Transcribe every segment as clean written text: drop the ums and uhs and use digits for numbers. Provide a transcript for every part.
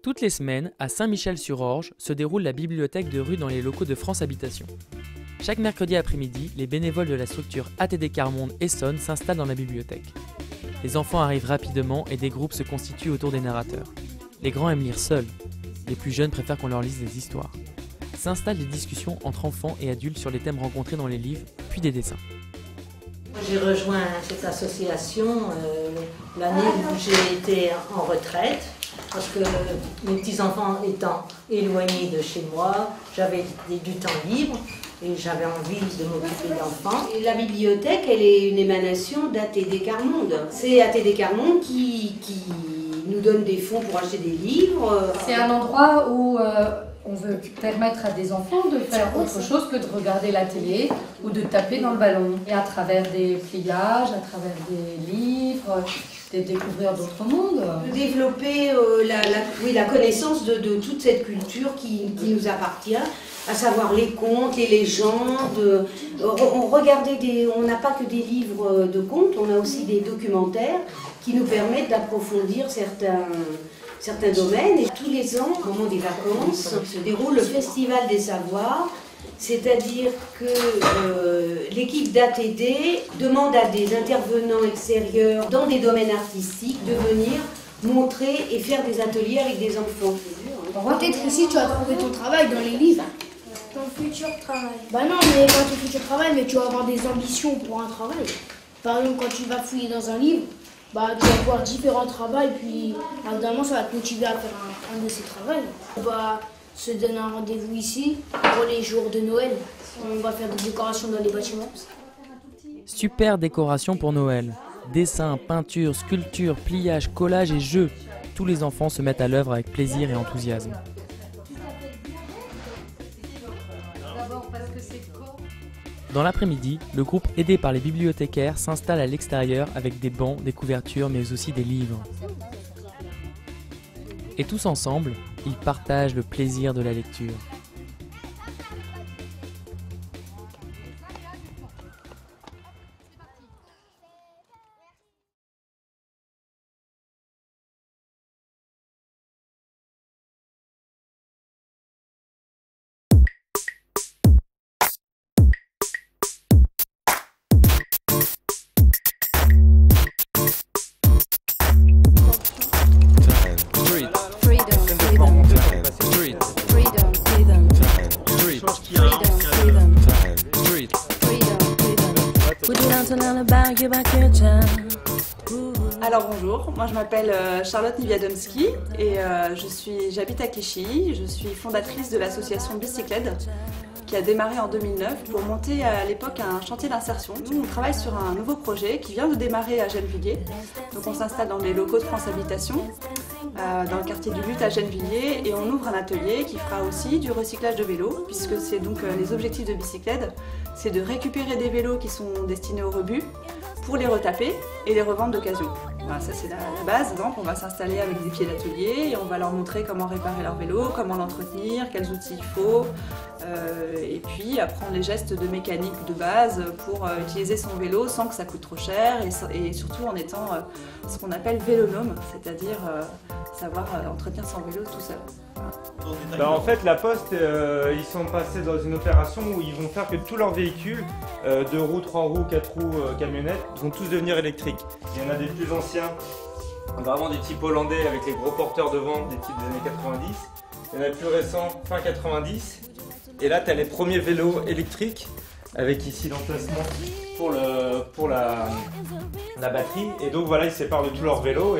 Toutes les semaines, à Saint-Michel-sur-Orge, se déroule la bibliothèque de rue dans les locaux de France Habitation. Chaque mercredi après-midi, les bénévoles de la structure ATD Quart-Monde Essonne s'installent dans la bibliothèque. Les enfants arrivent rapidement et des groupes se constituent autour des narrateurs. Les grands aiment lire seuls, les plus jeunes préfèrent qu'on leur lise des histoires. S'installent des discussions entre enfants et adultes sur les thèmes rencontrés dans les livres, puis des dessins. J'ai rejoint cette association l'année où j'ai été en retraite, parce que mes petits-enfants étant éloignés de chez moi, j'avais du temps libre et j'avais envie de m'occuper d'enfants. Et la bibliothèque, elle est une émanation d'ATD Quart-Monde. C'est ATD Quart-Monde qui nous donne des fonds pour acheter des livres. C'est un endroit où on veut permettre à des enfants de faire autre chose que de regarder la télé ou de taper dans le ballon. Et à travers des pliages, à travers des livres, de découvrir d'autres mondes. De développer la connaissance de toute cette culture qui nous appartient, à savoir les contes, les légendes. On n'a pas que des livres de contes, on a aussi des documentaires qui nous permettent d'approfondir certains domaines. Et tous les ans, au moment des vacances, se déroule le Festival des Savoirs, c'est-à-dire que l'équipe d'ATD demande à des intervenants extérieurs dans des domaines artistiques de venir montrer et faire des ateliers avec des enfants. Peut-être ici tu vas trouver ton travail dans les livres. Ton futur travail. Bah non, mais pas ton futur travail, mais tu vas avoir des ambitions pour un travail. Par exemple, quand tu vas fouiller dans un livre, bah, tu vas voir différents travaux, puis évidemment ça va te motiver à faire un de ces travaux. On va se donner un rendez-vous ici pour les jours de Noël. On va faire des décorations dans les bâtiments. Super décoration pour Noël. Dessins, peintures, sculptures, pliages, collages et jeux. Tous les enfants se mettent à l'œuvre avec plaisir et enthousiasme. Dans l'après-midi, le groupe aidé par les bibliothécaires s'installe à l'extérieur avec des bancs, des couvertures mais aussi des livres. Et tous ensemble, ils partagent le plaisir de la lecture. Alors bonjour, moi je m'appelle Charlotte Niewiadomski et j'habite à Clichy. Je suis fondatrice de l'association Bicyclette qui a démarré en 2009 pour monter à l'époque un chantier d'insertion. Nous on travaille sur un nouveau projet qui vient de démarrer à Gennevilliers. Donc on s'installe dans les locaux de France Habitation, dans le quartier du But à Gennevilliers, et on ouvre un atelier qui fera aussi du recyclage de vélos, puisque c'est donc les objectifs de Bicyclette, c'est de récupérer des vélos qui sont destinés au rebut pour les retaper et les revendre d'occasion. Voilà, ça c'est la base. Donc on va s'installer avec des pieds d'atelier et on va leur montrer comment réparer leur vélo, comment l'entretenir, quels outils il faut, et puis apprendre les gestes de mécanique de base pour utiliser son vélo sans que ça coûte trop cher et surtout en étant ce qu'on appelle vélonome, c'est-à-dire savoir entretenir son vélo tout seul. Voilà. Bah en fait, la Poste, ils sont passés dans une opération où ils vont faire que tous leurs véhicules, 2 roues, 3 roues, 4 roues, camionnettes, vont tous devenir électriques. Il y en a des plus anciens, vraiment des types hollandais avec les gros porteurs devant, des types des années 90. Il y en a plus récents, fin 90. Et là, tu as les premiers vélos électriques avec ici l'emplacement pour la batterie. Et donc voilà, ils se séparent de tous leurs vélos.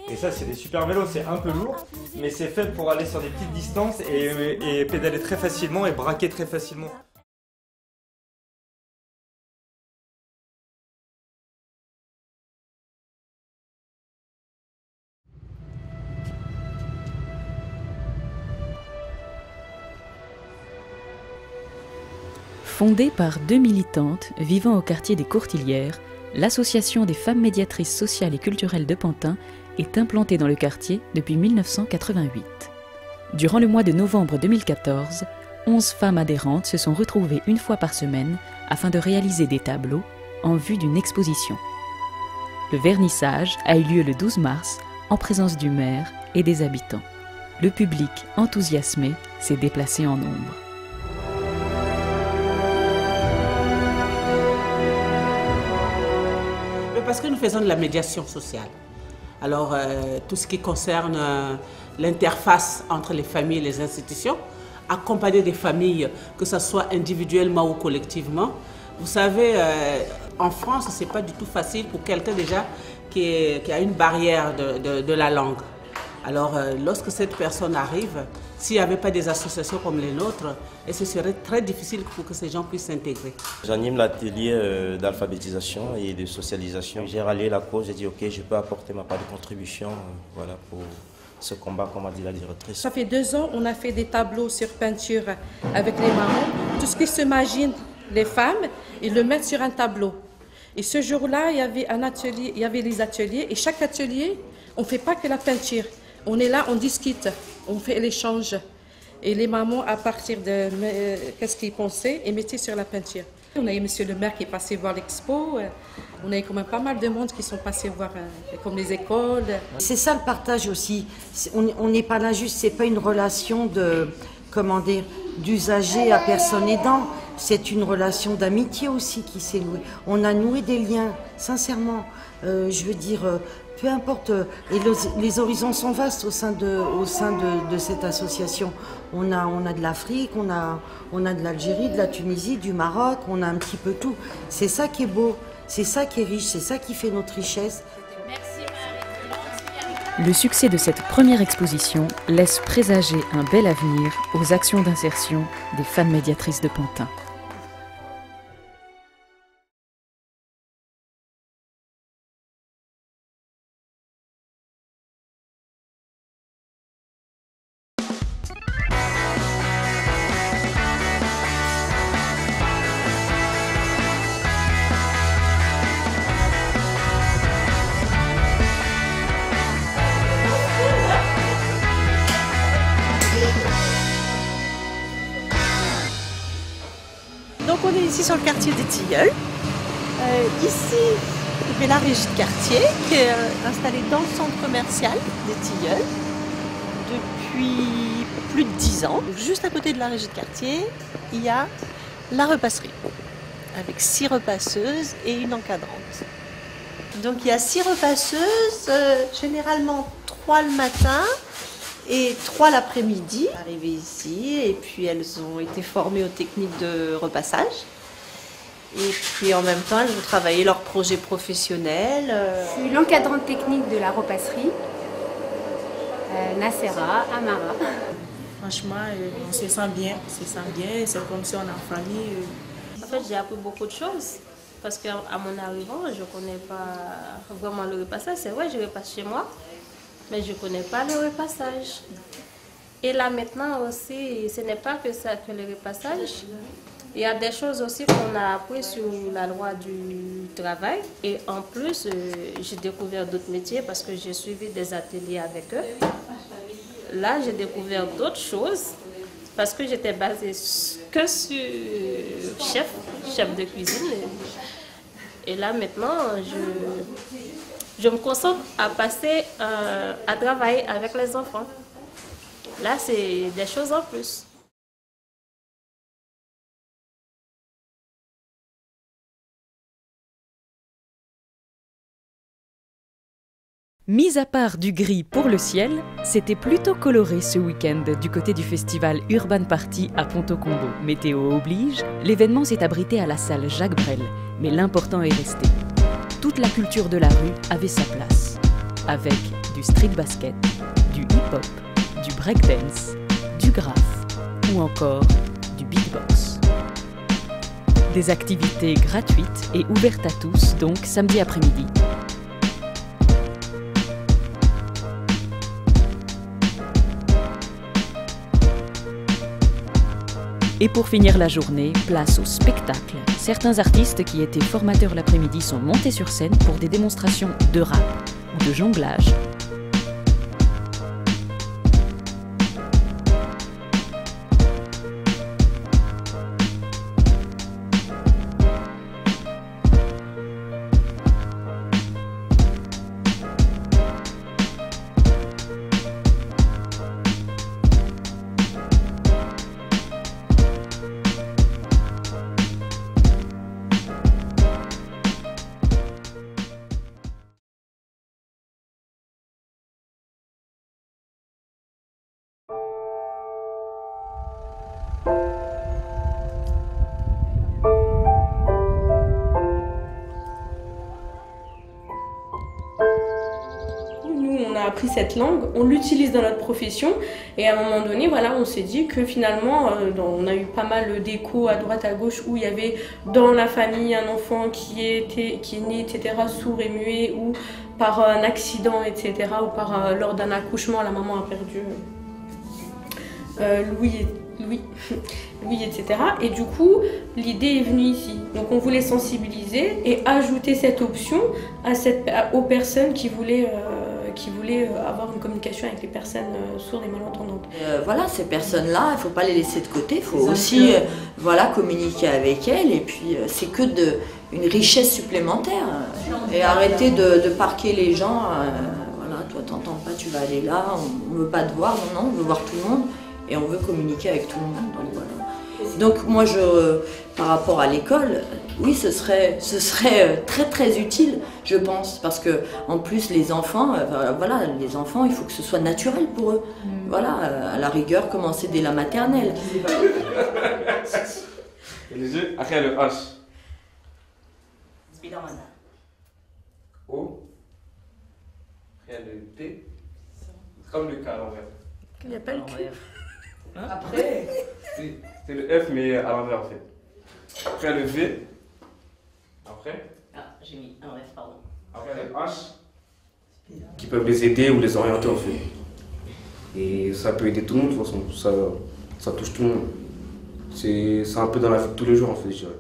Et ça, c'est des super vélos, c'est un peu lourd, mais c'est fait pour aller sur des petites distances et pédaler très facilement et braquer très facilement. Fondée par 2 militantes vivant au quartier des Courtilières, l'association des femmes médiatrices sociales et culturelles de Pantin est implantée dans le quartier depuis 1988. Durant le mois de novembre 2014, 11 femmes adhérentes se sont retrouvées une fois par semaine afin de réaliser des tableaux en vue d'une exposition. Le vernissage a eu lieu le 12 mars en présence du maire et des habitants. le public, enthousiasmé, s'est déplacé en nombre. Parce que nous faisons de la médiation sociale. Alors, tout ce qui concerne l'interface entre les familles et les institutions, accompagner des familles, que ce soit individuellement ou collectivement. Vous savez, en France, ce n'est pas du tout facile pour quelqu'un déjà qui a une barrière de la langue. Alors, lorsque cette personne arrive, s'il n'y avait pas des associations comme les nôtres, ce serait très difficile pour que ces gens puissent s'intégrer. J'anime l'atelier d'alphabétisation et de socialisation. J'ai rallié la cause, j'ai dit ok, je peux apporter ma part de contribution voilà, pour ce combat, comme a dit la directrice. Ça fait 2 ans, on a fait des tableaux sur peinture avec les mamans. Tout ce qui s'imaginent les femmes, ils le mettent sur un tableau. Et ce jour-là, il y avait un atelier, il y avait les ateliers. Et chaque atelier, on ne fait pas que la peinture. On est là, on discute, on fait l'échange. Et les mamans, à partir de qu'est-ce qu'ils pensaient, ils mettaient sur la peinture. On a eu monsieur le maire qui est passé voir l'expo. On a eu quand même pas mal de monde qui sont passés voir, comme les écoles. C'est ça le partage aussi. On n'est pas là juste, c'est pas une relation de, comment dire, d'usager à personne aidant. C'est une relation d'amitié aussi qui s'est nouée. On a noué des liens, sincèrement. Je veux dire, peu importe. Et les horizons sont vastes au sein de cette association. On a de l'Afrique, on a de l'Algérie, de la Tunisie, du Maroc, on a un petit peu tout. C'est ça qui est beau, c'est ça qui est riche, c'est ça qui fait notre richesse. Le succès de cette première exposition laisse présager un bel avenir aux actions d'insertion des femmes médiatrices de Pantin. Donc on est ici sur le quartier des Tilleuls. Ici, il y a la régie de quartier qui est installée dans le centre commercial des Tilleuls depuis plus de 10 ans. Juste à côté de la régie de quartier, il y a la repasserie avec 6 repasseuses et une encadrante. Donc il y a 6 repasseuses, généralement 3 le matin et 3 l'après-midi. Arrivées ici et puis elles ont été formées aux techniques de repassage. Et puis en même temps, elles ont travaillé leur projet professionnel. Je suis l'encadrante technique de la repasserie, Nassera, Amara. Franchement, on se sent bien, c'est comme si on est en famille. En fait, j'ai appris beaucoup de choses. Parce qu'à mon arrivant, je ne connais pas vraiment le repassage. C'est vrai, je repasse chez moi, mais je ne connais pas le repassage. Et là maintenant aussi, ce n'est pas que ça que le repassage. Il y a des choses aussi qu'on a appris sur la loi du travail. Et en plus, j'ai découvert d'autres métiers parce que j'ai suivi des ateliers avec eux. Là, j'ai découvert d'autres choses parce que j'étais basée que sur chef de cuisine. Et là, maintenant, je me concentre à passer à travailler avec les enfants. Là, c'est des choses en plus. Mis à part du gris pour le ciel, c'était plutôt coloré ce week-end du côté du festival Urban Party à Ponto-Combo. Météo oblige, l'événement s'est abrité à la salle Jacques Brel, mais l'important est resté. Toute la culture de la rue avait sa place, avec du street basket, du hip-hop, du breakdance, du graphe ou encore du beatbox. Des activités gratuites et ouvertes à tous, donc samedi après-midi. Et pour finir la journée, place au spectacle. Certains artistes qui étaient formateurs l'après-midi sont montés sur scène pour des démonstrations de rap ou de jonglage. On a appris cette langue, on l'utilise dans notre profession et à un moment donné, voilà, on s'est dit que finalement, on a eu pas mal d'échos à droite à gauche où il y avait dans la famille un enfant qui est né, etc., sourd et muet ou par un accident, etc., ou lors d'un accouchement, la maman a perdu Louis, etc. Et du coup, l'idée est venue ici. Donc on voulait sensibiliser et ajouter cette option aux personnes qui voulaient avoir une communication avec les personnes sourdes et malentendantes. Voilà, ces personnes-là, il ne faut pas les laisser de côté, il faut aussi communiquer avec elles, et puis c'est que une richesse supplémentaire. Et arrêter de parquer les gens, voilà, toi t'entends pas, tu vas aller là, on ne veut pas te voir, non, on veut voir tout le monde, et on veut communiquer avec tout le monde. Donc, voilà. Donc moi, par rapport à l'école, oui, ce serait très très utile, je pense, parce que en plus les enfants, les enfants, il faut que ce soit naturel pour eux. Voilà, à la rigueur, commencer dès la maternelle. Les yeux, après le H. O. Après le T. Comme le K à l'envers. Il n'y a pas le Q. Après. C'est le F mais à l'envers en fait. Après le V. Après. Ah, j'ai mis un F, pardon. Après le H. Qui peuvent les aider ou les orienter en fait. Et ça peut aider tout le monde de toute façon. Ça touche tout le monde. C'est un peu dans la vie de tous les jours en fait, je dirais.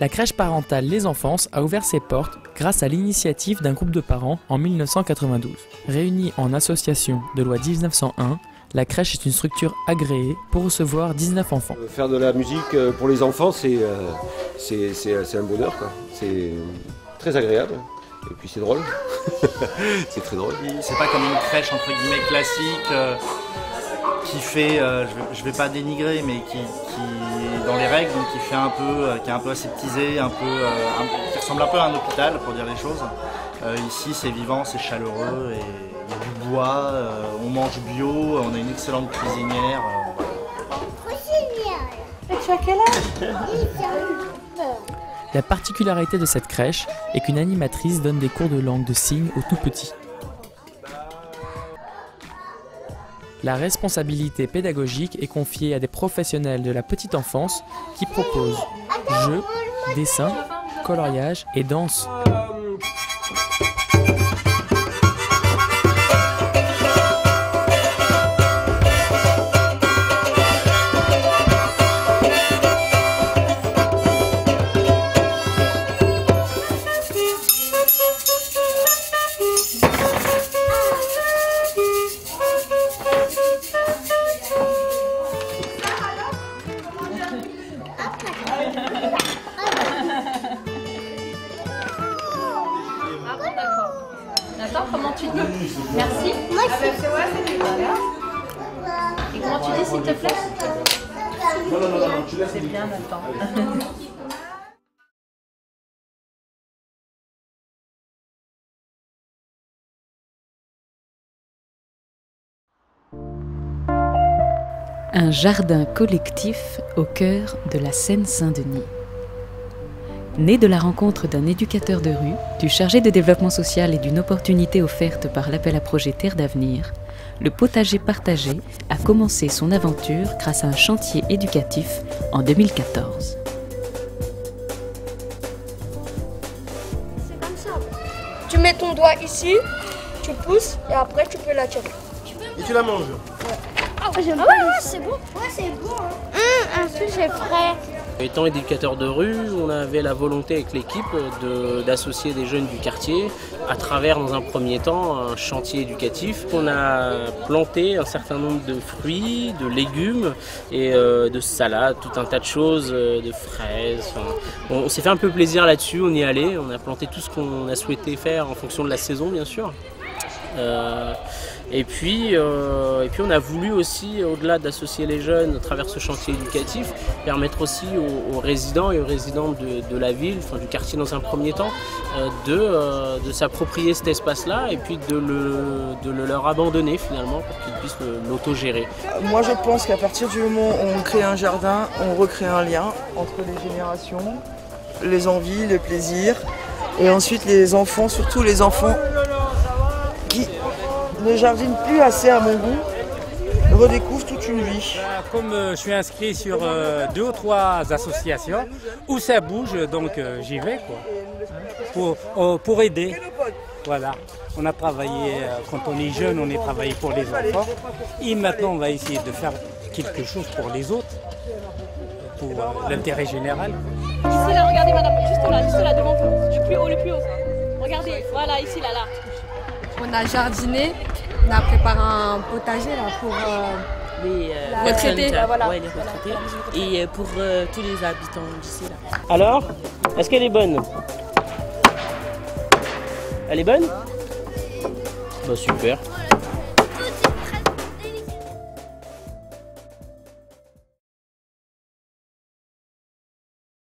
La crèche parentale Les Enfances a ouvert ses portes grâce à l'initiative d'un groupe de parents en 1992. Réunie en association de loi 1901, la crèche est une structure agréée pour recevoir 19 enfants. Faire de la musique pour les enfants, c'est un bonheur, quoi. C'est très agréable. Et puis c'est drôle. C'est très drôle. C'est pas comme une crèche entre guillemets classique qui fait, je vais pas dénigrer, mais qui dans les règles, donc qui est un peu aseptisé, qui ressemble un peu à un hôpital pour dire les choses. Ici c'est vivant, c'est chaleureux, et il y a du bois, on mange bio, on a une excellente cuisinière. Et tu as quel âge? La particularité de cette crèche est qu'une animatrice donne des cours de langue de signes aux tout petits. La responsabilité pédagogique est confiée à des professionnels de la petite enfance qui proposent jeux, dessins, coloriage et danse. Attends, comment tu dis? Merci. Moi aussi. Voilà. Et comment tu dis s'il te plaît? Non, tu laisses. C'est bien, attends. Un jardin collectif au cœur de la Seine-Saint-Denis. Né de la rencontre d'un éducateur de rue, du chargé de développement social et d'une opportunité offerte par l'appel à projet Terre d'avenir, le potager partagé a commencé son aventure grâce à un chantier éducatif en 2014. C'est comme ça. Tu mets ton doigt ici, tu pousses et après tu peux la tirer. Et tu la manges? Ah ouais, c'est bon. Ouais, c'est bon. En plus, c'est frais. Étant éducateur de rue, on avait la volonté avec l'équipe d'associer des jeunes du quartier à travers, dans un premier temps, un chantier éducatif. On a planté un certain nombre de fruits, de légumes et de salades, tout un tas de choses, de fraises. Enfin, on s'est fait un peu plaisir là-dessus, on y est allé, on a planté tout ce qu'on a souhaité faire en fonction de la saison, bien sûr. Et puis on a voulu aussi, au-delà d'associer les jeunes à travers ce chantier éducatif, permettre aussi aux résidents et aux résidentes de la ville, enfin du quartier dans un premier temps, de s'approprier cet espace-là et puis de le leur abandonner finalement pour qu'ils puissent l'autogérer. Moi je pense qu'à partir du moment où on crée un jardin, on recrée un lien entre les générations, les envies, les plaisirs, et ensuite les enfants, surtout les enfants qui ne jardinent plus assez à mon goût, redécouvrent toute une vie. Comme je suis inscrit sur 2 ou 3 associations, où ça bouge, donc j'y vais pour aider. Voilà. On a travaillé, quand on est jeune, on a travaillé pour les enfants. Et maintenant, on va essayer de faire quelque chose pour les autres, pour l'intérêt général. Ici, là, regardez madame, juste là devant vous, le plus haut. Regardez, voilà, ici, là. On a jardiné, on a préparé un potager là, pour les retraités. Ouais, les retraités. Et pour tous les habitants d'ici là. Alors, est-ce qu'elle est bonne? Elle est bonne? Bah super.